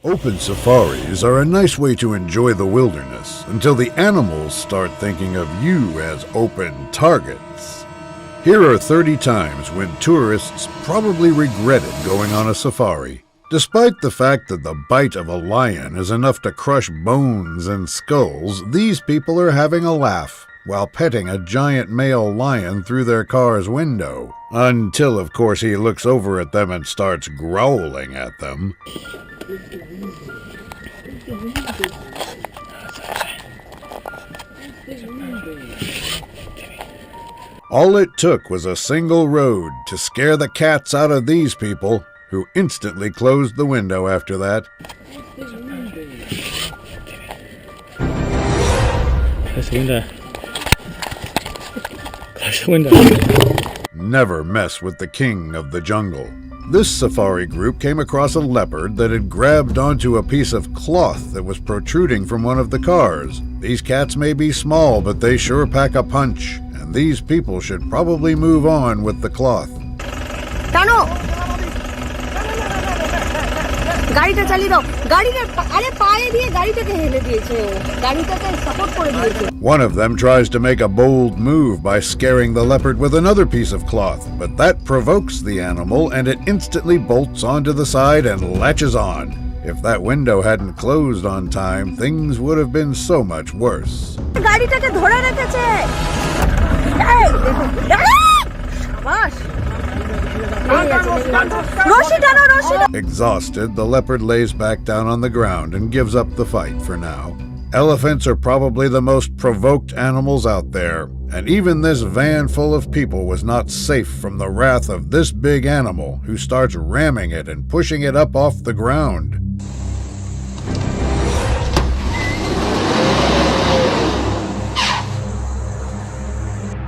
Open safaris are a nice way to enjoy the wilderness until the animals start thinking of you as open targets. Here are 30 times when tourists probably regretted going on a safari. Despite the fact that the bite of a lion is enough to crush bones and skulls, these people are having a laugh while petting a giant male lion through their car's window. Until, of course, he looks over at them and starts growling at them. All it took was a single road to scare the cats out of these people, who instantly closed the window after that. Close the window. Close the window. Never mess with the king of the jungle. This safari group came across a leopard that had grabbed onto a piece of cloth that was protruding from one of the cars. These cats may be small, but they sure pack a punch, and these people should probably move on with the cloth. One of them tries to make a bold move by scaring the leopard with another piece of cloth, but that provokes the animal and it instantly bolts onto the side and latches on. If that window hadn't closed on time, things would have been so much worse. Exhausted, the leopard lays back down on the ground and gives up the fight for now. Elephants are probably the most provoked animals out there, and even this van full of people was not safe from the wrath of this big animal who starts ramming it and pushing it up off the ground.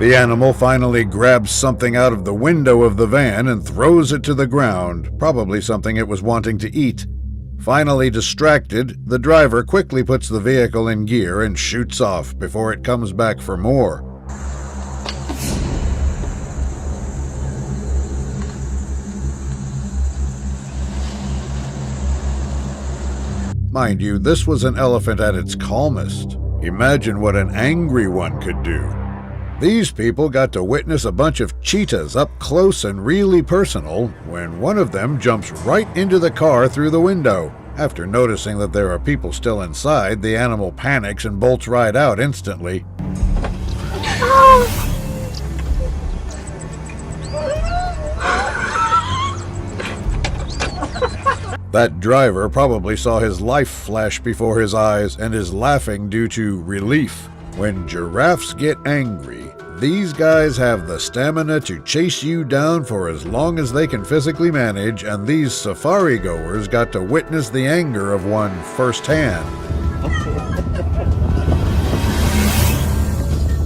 The animal finally grabs something out of the window of the van and throws it to the ground, probably something it was wanting to eat. Finally distracted, the driver quickly puts the vehicle in gear and shoots off before it comes back for more. Mind you, this was an elephant at its calmest. Imagine what an angry one could do. These people got to witness a bunch of cheetahs up close and really personal when one of them jumps right into the car through the window. After noticing that there are people still inside, the animal panics and bolts right out instantly. That driver probably saw his life flash before his eyes and is laughing due to relief. When giraffes get angry, these guys have the stamina to chase you down for as long as they can physically manage, and these safari goers got to witness the anger of one firsthand.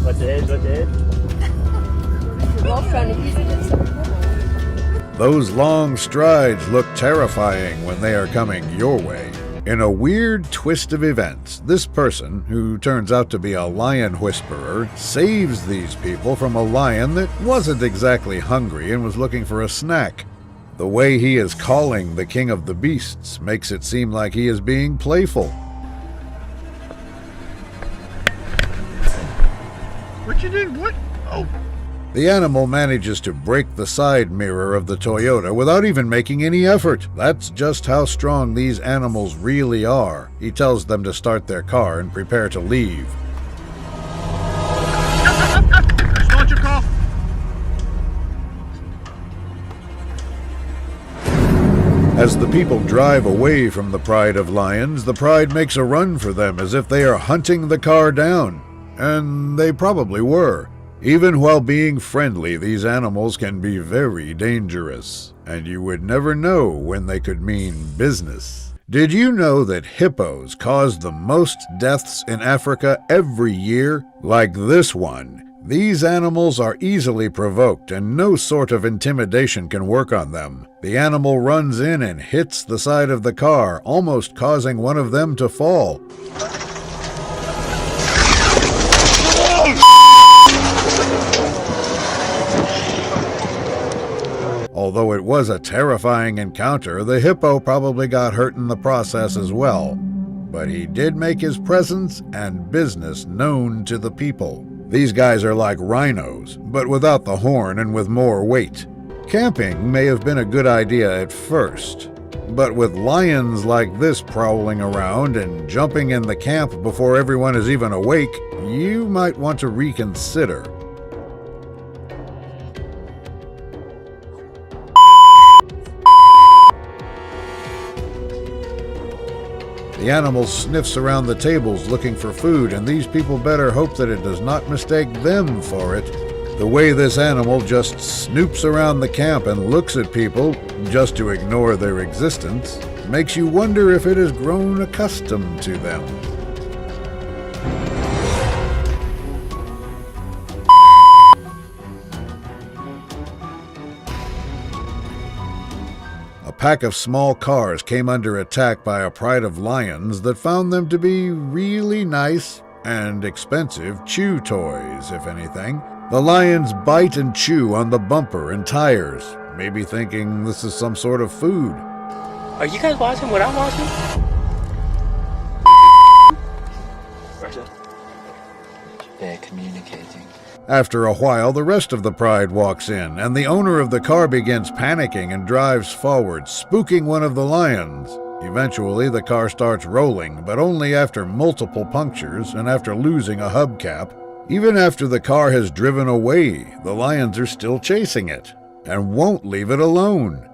What's it? Those long strides look terrifying when they are coming your way. In a weird twist of events, this person, who turns out to be a lion whisperer, saves these people from a lion that wasn't exactly hungry and was looking for a snack. The way he is calling the king of the beasts makes it seem like he is being playful. What you did? What? Oh. The animal manages to break the side mirror of the Toyota without even making any effort. That's just how strong these animals really are. He tells them to start their car and prepare to leave. Start your car. As the people drive away from the pride of lions, the pride makes a run for them as if they are hunting the car down. And they probably were. Even while being friendly, these animals can be very dangerous, and you would never know when they could mean business. Did you know that hippos cause the most deaths in Africa every year? Like this one. These animals are easily provoked, and no sort of intimidation can work on them. The animal runs in and hits the side of the car, almost causing one of them to fall. Although it was a terrifying encounter, the hippo probably got hurt in the process as well. But he did make his presence and business known to the people. These guys are like rhinos, but without the horn and with more weight. Camping may have been a good idea at first, but with lions like this prowling around and jumping in the camp before everyone is even awake, you might want to reconsider. The animal sniffs around the tables looking for food, and these people better hope that it does not mistake them for it. The way this animal just snoops around the camp and looks at people just to ignore their existence makes you wonder if it has grown accustomed to them. A pack of small cars came under attack by a pride of lions that found them to be really nice and expensive chew toys, if anything. The lions bite and chew on the bumper and tires, maybe thinking this is some sort of food. Are you guys watching what I'm watching? They're communicating. After a while, the rest of the pride walks in, and the owner of the car begins panicking and drives forward, spooking one of the lions. Eventually, the car starts rolling, but only after multiple punctures and after losing a hubcap. Even after the car has driven away, the lions are still chasing it and won't leave it alone.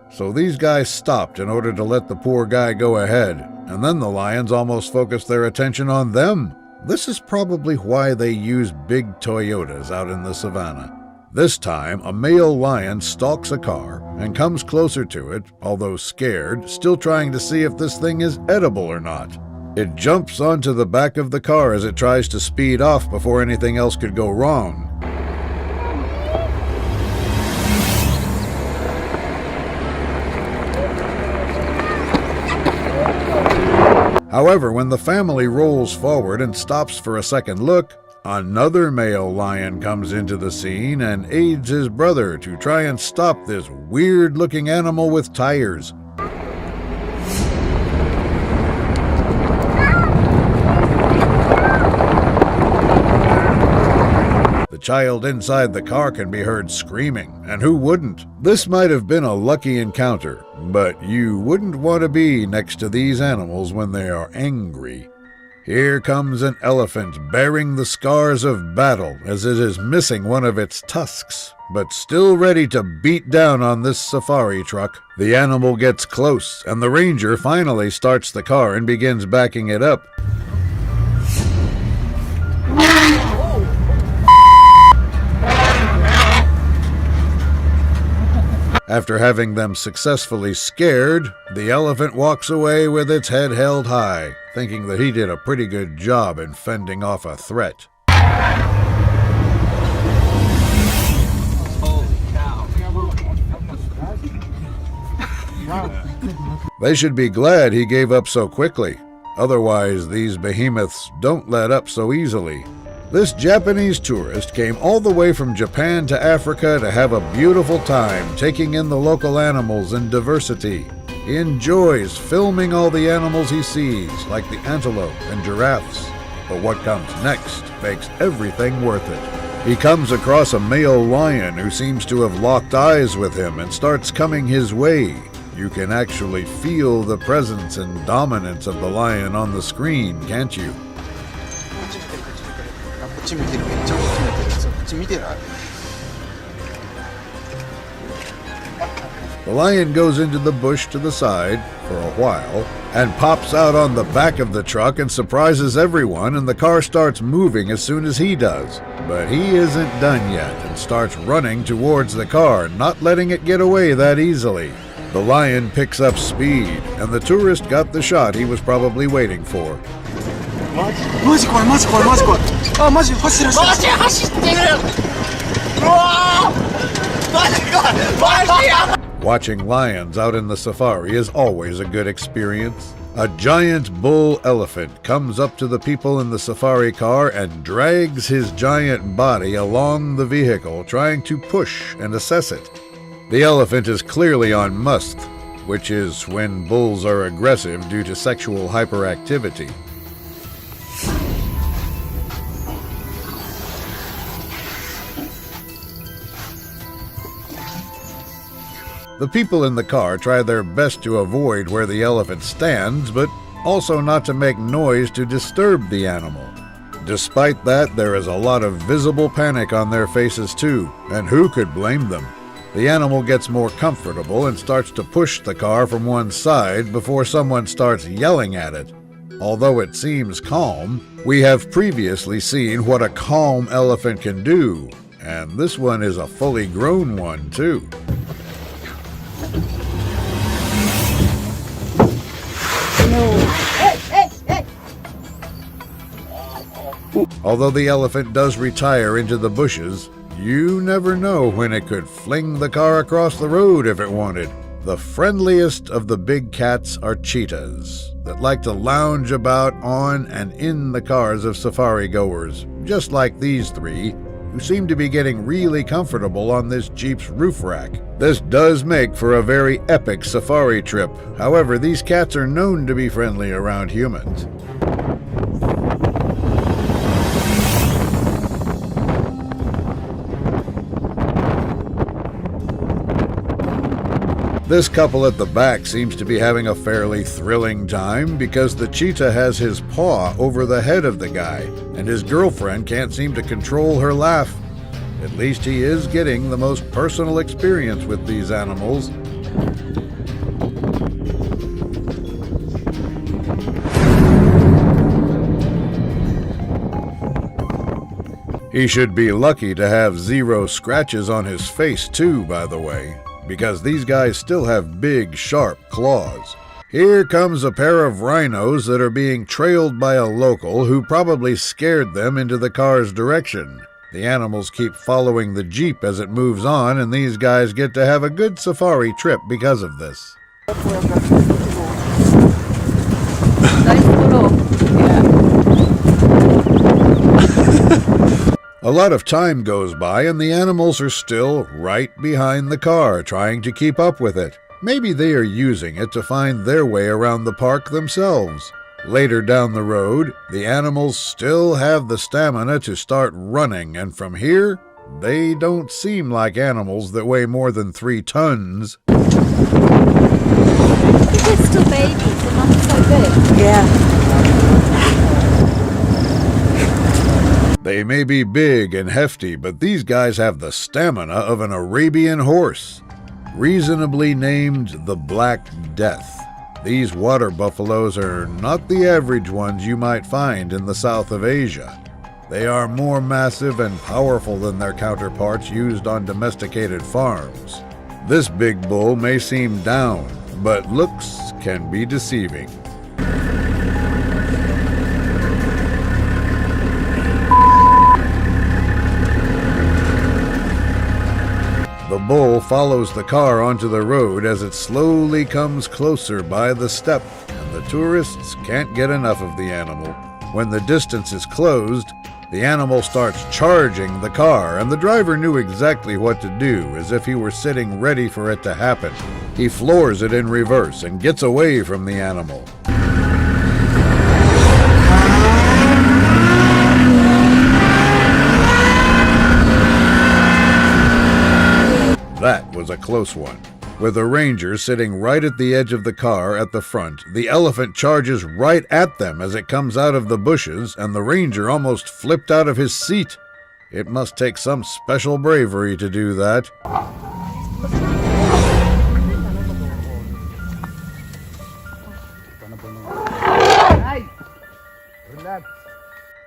So these guys stopped in order to let the poor guy go ahead, and then the lions almost focused their attention on them. This is probably why they use big Toyotas out in the savannah. This time, a male lion stalks a car and comes closer to it, although scared, still trying to see if this thing is edible or not. It jumps onto the back of the car as it tries to speed off before anything else could go wrong. However, when the family rolls forward and stops for a second look, another male lion comes into the scene and aids his brother to try and stop this weird-looking animal with tires. The child inside the car can be heard screaming, and who wouldn't? This might have been a lucky encounter, but you wouldn't want to be next to these animals when they are angry. Here comes an elephant bearing the scars of battle as it is missing one of its tusks, but still ready to beat down on this safari truck. The animal gets close, and the ranger finally starts the car and begins backing it up. After having them successfully scared, the elephant walks away with its head held high, thinking that he did a pretty good job in fending off a threat. Holy cow. They should be glad he gave up so quickly. Otherwise, these behemoths don't let up so easily. This Japanese tourist came all the way from Japan to Africa to have a beautiful time taking in the local animals and diversity. He enjoys filming all the animals he sees, like the antelope and giraffes. But what comes next makes everything worth it. He comes across a male lion who seems to have locked eyes with him and starts coming his way. You can actually feel the presence and dominance of the lion on the screen, can't you? The lion goes into the bush to the side for a while and pops out on the back of the truck and surprises everyone, and the car starts moving as soon as he does. But he isn't done yet and starts running towards the car, not letting it get away that easily. The lion picks up speed, and the tourist got the shot he was probably waiting for. Watching lions out in the safari is always a good experience. A giant bull elephant comes up to the people in the safari car and drags his giant body along the vehicle, trying to push and assess it. The elephant is clearly on musk, which is when bulls are aggressive due to sexual hyperactivity. The people in the car try their best to avoid where the elephant stands, but also not to make noise to disturb the animal. Despite that, there is a lot of visible panic on their faces too, and who could blame them? The animal gets more comfortable and starts to push the car from one side before someone starts yelling at it. Although it seems calm, we have previously seen what a calm elephant can do, and this one is a fully grown one too. Although the elephant does retire into the bushes, you never know when it could fling the car across the road if it wanted. The friendliest of the big cats are cheetahs that like to lounge about on and in the cars of safari goers, just like these three, who seem to be getting really comfortable on this Jeep's roof rack. This does make for a very epic safari trip. However, these cats are known to be friendly around humans. This couple at the back seems to be having a fairly thrilling time because the cheetah has his paw over the head of the guy, and his girlfriend can't seem to control her laugh. At least he is getting the most personal experience with these animals. He should be lucky to have 0 scratches on his face too, by the way, because these guys still have big, sharp claws. Here comes a pair of rhinos that are being trailed by a local who probably scared them into the car's direction. The animals keep following the Jeep as it moves on, and these guys get to have a good safari trip because of this. A lot of time goes by and the animals are still right behind the car, trying to keep up with it. Maybe they are using it to find their way around the park themselves. Later down the road, the animals still have the stamina to start running, and from here, they don't seem like animals that weigh more than 3 tons. They're still babies, they're not so big. Yeah. They may be big and hefty, but these guys have the stamina of an Arabian horse. Reasonably named the Black Death, these water buffaloes are not the average ones you might find in the south of Asia. They are more massive and powerful than their counterparts used on domesticated farms. This big bull may seem down, but looks can be deceiving. The bull follows the car onto the road as it slowly comes closer by the step, and the tourists can't get enough of the animal. When the distance is closed, the animal starts charging the car, and the driver knew exactly what to do, as if he were sitting ready for it to happen. He floors it in reverse and gets away from the animal. That was a close one. With a ranger sitting right at the edge of the car at the front, the elephant charges right at them as it comes out of the bushes, and the ranger almost flipped out of his seat. It must take some special bravery to do that.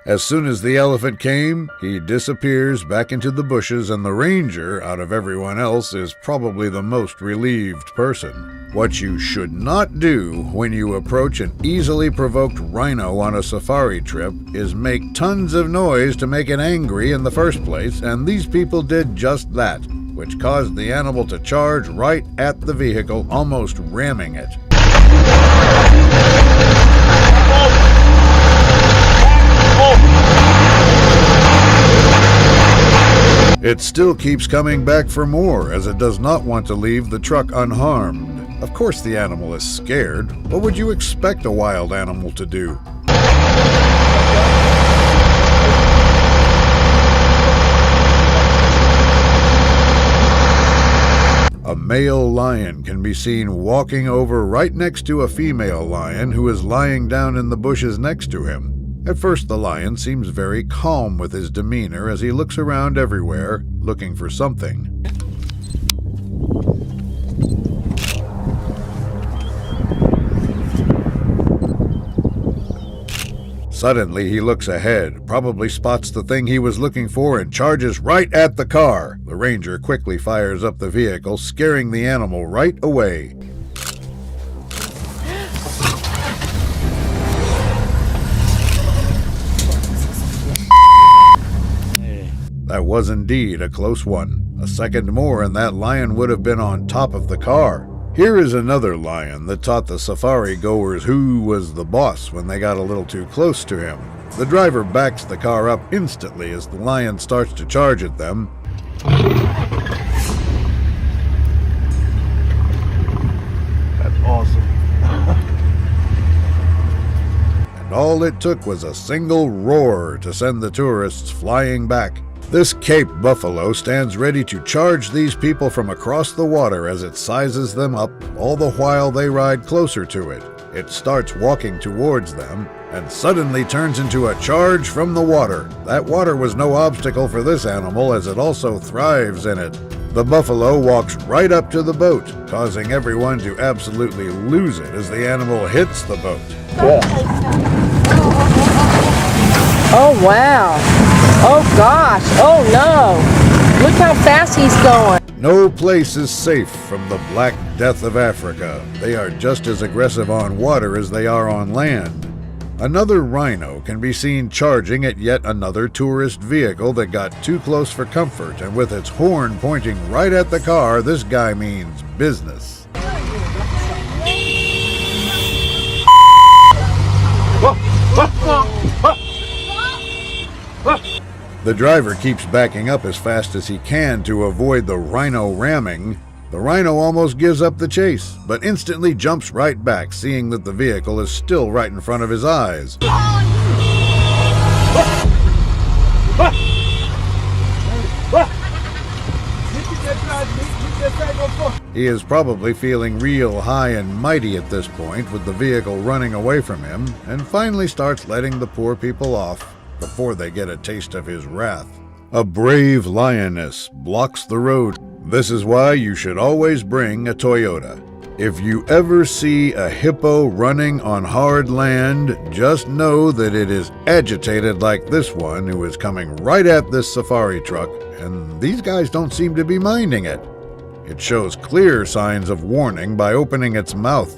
As soon as the elephant came, he disappears back into the bushes, and the ranger, out of everyone else, is probably the most relieved person. What you should not do when you approach an easily provoked rhino on a safari trip is make tons of noise to make it angry in the first place, and these people did just that, which caused the animal to charge right at the vehicle, almost ramming it. It still keeps coming back for more, as it does not want to leave the truck unharmed. Of course the animal is scared. What would you expect a wild animal to do? A male lion can be seen walking over right next to a female lion who is lying down in the bushes next to him. At first, the lion seems very calm with his demeanor as he looks around everywhere, looking for something. Suddenly, he looks ahead, probably spots the thing he was looking for, and charges right at the car. The ranger quickly fires up the vehicle, scaring the animal right away. That was indeed a close one. A second more and that lion would have been on top of the car. Here is another lion that taught the safari goers who was the boss when they got a little too close to him. The driver backs the car up instantly as the lion starts to charge at them. That's awesome. And all it took was a single roar to send the tourists flying back. This Cape buffalo stands ready to charge these people from across the water as it sizes them up, all the while they ride closer to it. It starts walking towards them, and suddenly turns into a charge from the water. That water was no obstacle for this animal, as it also thrives in it. The buffalo walks right up to the boat, causing everyone to absolutely lose it as the animal hits the boat. Oh, wow. Oh, gosh. Oh, no. Look how fast he's going. No place is safe from the Black Death of Africa. They are just as aggressive on water as they are on land. Another rhino can be seen charging at yet another tourist vehicle that got too close for comfort, and with its horn pointing right at the car, this guy means business. The driver keeps backing up as fast as he can to avoid the rhino ramming. The rhino almost gives up the chase, but instantly jumps right back, seeing that the vehicle is still right in front of his eyes. He is probably feeling real high and mighty at this point, with the vehicle running away from him, and finally starts letting the poor people off before they get a taste of his wrath. A brave lioness blocks the road. This is why you should always bring a Toyota. If you ever see a hippo running on hard land, just know that it is agitated like this one, who is coming right at this safari truck, and these guys don't seem to be minding it. It shows clear signs of warning by opening its mouth.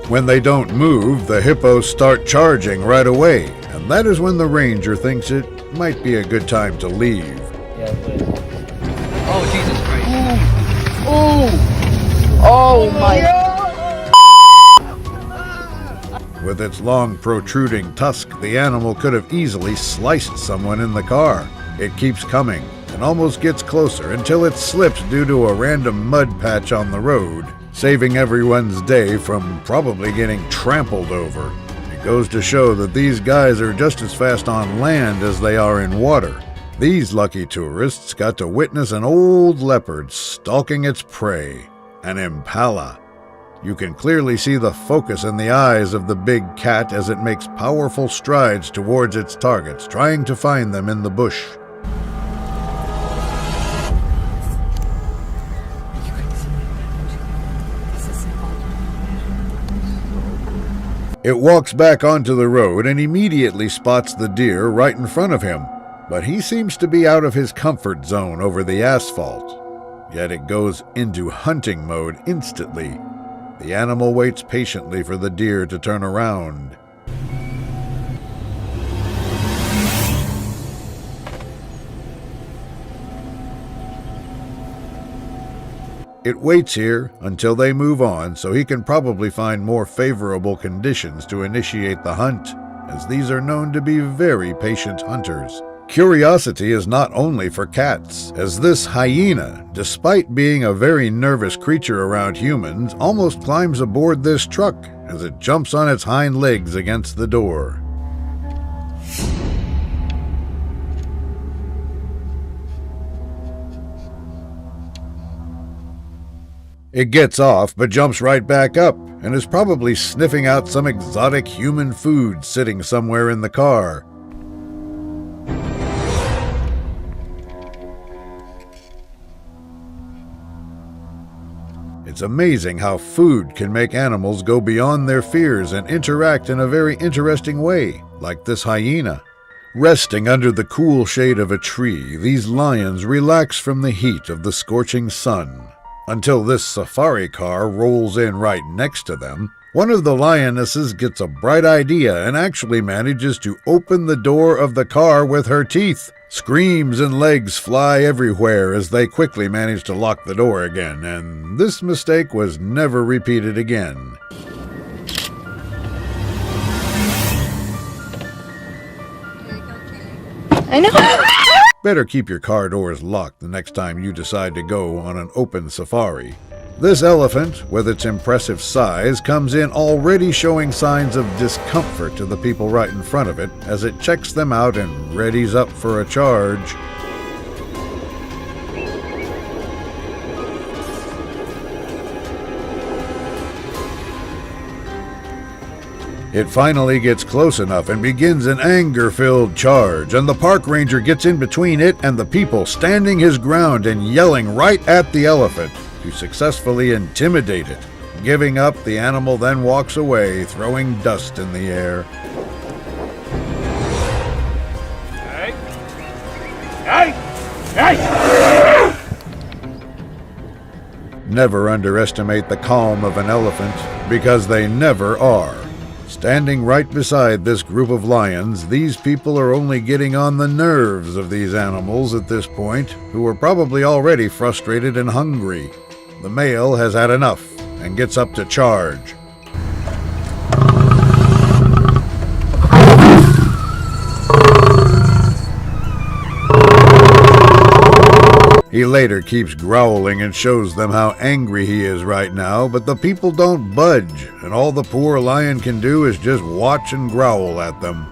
When they don't move, the hippos start charging right away, and that is when the ranger thinks it might be a good time to leave. Oh, Jesus Christ. Oh, my. With its long protruding tusk, the animal could have easily sliced someone in the car. It keeps coming, and almost gets closer until it slips due to a random mud patch on the road, saving everyone's day from probably getting trampled over. It goes to show that these guys are just as fast on land as they are in water. These lucky tourists got to witness an old leopard stalking its prey, an impala. You can clearly see the focus in the eyes of the big cat as it makes powerful strides towards its targets, trying to find them in the bush. It walks back onto the road and immediately spots the deer right in front of him, but he seems to be out of his comfort zone over the asphalt. Yet it goes into hunting mode instantly. The animal waits patiently for the deer to turn around. It waits here until they move on so he can probably find more favorable conditions to initiate the hunt, as these are known to be very patient hunters. Curiosity is not only for cats, as this hyena, despite being a very nervous creature around humans, almost climbs aboard this truck as it jumps on its hind legs against the door. It gets off, but jumps right back up, and is probably sniffing out some exotic human food sitting somewhere in the car. It's amazing how food can make animals go beyond their fears and interact in a very interesting way, like this hyena. Resting under the cool shade of a tree, these lions relax from the heat of the scorching sun. Until this safari car rolls in right next to them, one of the lionesses gets a bright idea and actually manages to open the door of the car with her teeth. Screams and legs fly everywhere as they quickly manage to lock the door again, and this mistake was never repeated again. I know. Better keep your car doors locked the next time you decide to go on an open safari. This elephant, with its impressive size, comes in already showing signs of discomfort to the people right in front of it as it checks them out and readies up for a charge. It finally gets close enough and begins an anger-filled charge, and the park ranger gets in between it and the people, standing his ground and yelling right at the elephant to successfully intimidate it. Giving up, the animal then walks away, throwing dust in the air. Hey! Hey! Hey! Never underestimate the calm of an elephant, because they never are. Standing right beside this group of lions, these people are only getting on the nerves of these animals at this point, who are probably already frustrated and hungry. The male has had enough and gets up to charge. He later keeps growling and shows them how angry he is right now, but the people don't budge, and all the poor lion can do is just watch and growl at them.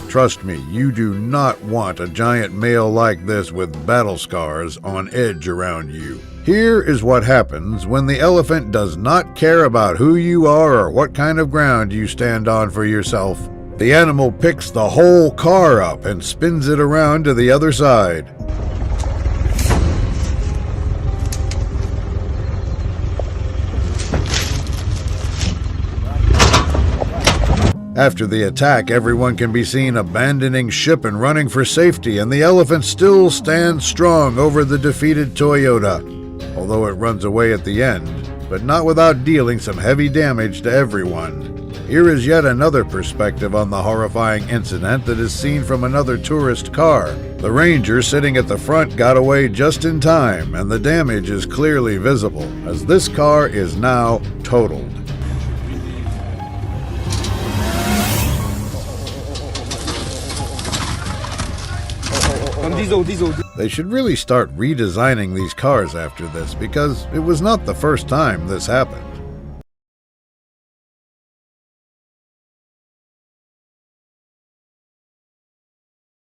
Trust me, you do not want a giant male like this with battle scars on edge around you. Here is what happens when the elephant does not care about who you are or what kind of ground you stand on for yourself. The animal picks the whole car up and spins it around to the other side. After the attack, everyone can be seen abandoning ship and running for safety, and the elephant still stands strong over the defeated Toyota, although it runs away at the end, but not without dealing some heavy damage to everyone. Here is yet another perspective on the horrifying incident that is seen from another tourist car. The ranger sitting at the front got away just in time, and the damage is clearly visible, as this car is now totaled. They should really start redesigning these cars after this, because it was not the first time this happened.